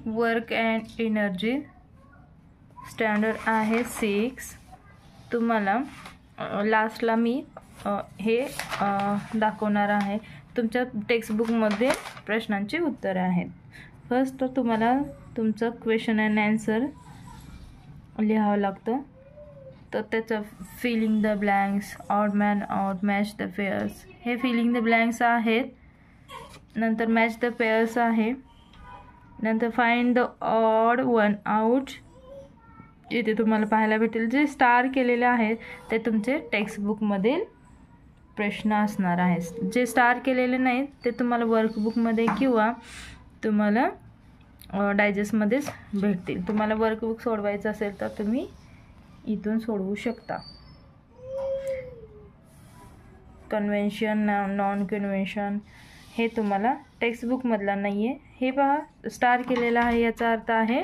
Work and energy standard आहे 6. तुम्हाला लास्टला मी हे दाखवणार आहे. तुमच्या टेक्स्टबुकमध्ये प्रश्नांची उत्तरे आहेत. फर्स्ट तुम्हाला तुमचं क्वेश्चन अँड आन्सर लिहावं लागतं. तर त्याचं filling the blanks, odd man out, match the pairs, हे फिलिंग द ब्लँक्स आहेत. नंतर मॅच द पेअर्स आहे. नंतर find the odd one out, इथे तुम्हाला पाहायला भेटेल जे स्टार केलेले आहेत ते तुमचे टेक्स्टबुकमधील प्रश्न असणार आहेत. जे स्टार केलेले नाहीत ते तुम्हाला वर्कबुकमध्ये किंवा तुम्हाला डायजेस्टमध्येच भेटतील. तुम्हाला वर्कबुक सोडवायचं असेल तर तुम्ही इथून सोडवू शकता. कन्व्हेन्शन, नॉन कन्व्हेन्शन हे तुम्हाला टेक्स्टबुकमधला नाही आहे. हे पहा स्टार केलेला आहे, याचा अर्थ आहे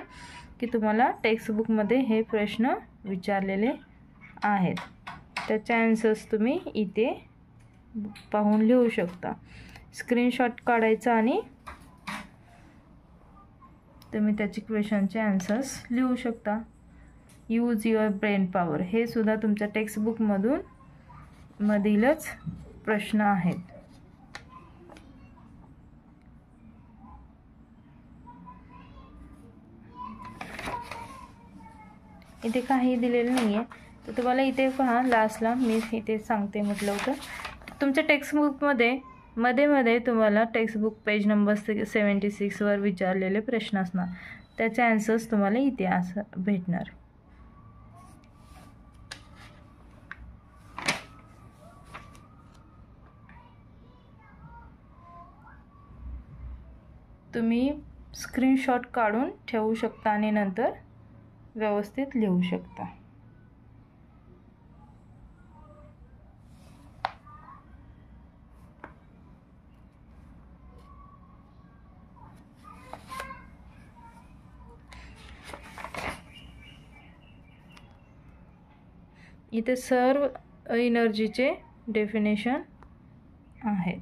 की तुम्हाला टेक्स्टबुकमध्ये हे प्रश्न विचारलेले आहेत. त्याचे आन्सर्स तुम्ही इथे पाहून लिहू शकता. स्क्रीनशॉट काढायचा आणि तुम्ही त्याची क्वेश्चनचे आन्सर्स लिहू शकता. यूज युअर ब्रेन पॉवर, हे सुद्धा तुमच्या टेक्स्टबुकमधीलच प्रश्न आहेत. इथे काही दिलेलं नाही आहे. तर तुम्हाला इथे पहा लास्टला मी इथे सांगते म्हटलं होतं. तुमच्या टेक्स्टबुकमध्ये मध्ये तुम्हाला टेक्स्टबुक पेज नंबर 76 वर विचारलेले प्रश्न असणार. त्याचे आन्सर्स तुम्हाला इथे असं भेटणार. तुम्ही स्क्रीनशॉट काढून ठेवू शकता आणि नंतर व्यवस्थित लिहू शकता. इथे सर्व एनर्जीचे डेफिनेशन आहेत.